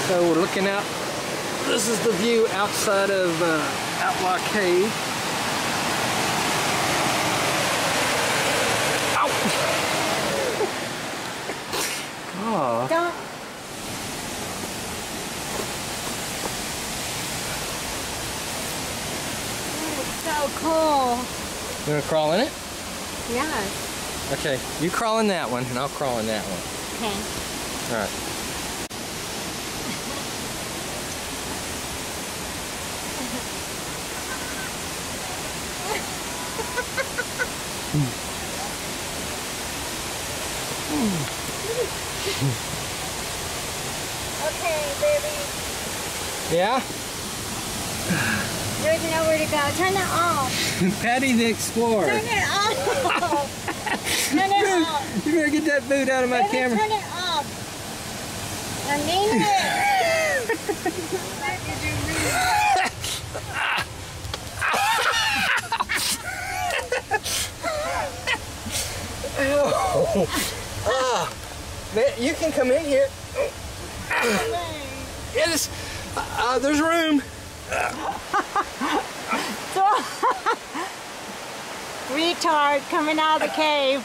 So we're looking out. This is the view outside of Outlaw Cave. Ow! Oh. Don't. It's so cool. You want to crawl in it? Yes. Okay, you crawl in that one, and I'll crawl in that one. Okay. All right. Okay, baby. Yeah? There's nowhere to go. Turn it off. Patty the Explorer. Turn it off. Turn it off. You better get that boot out of my Baby, camera. turn it off. I mean it. Oh, man, you can come in here. It is. There's room. Retard coming out of the cave.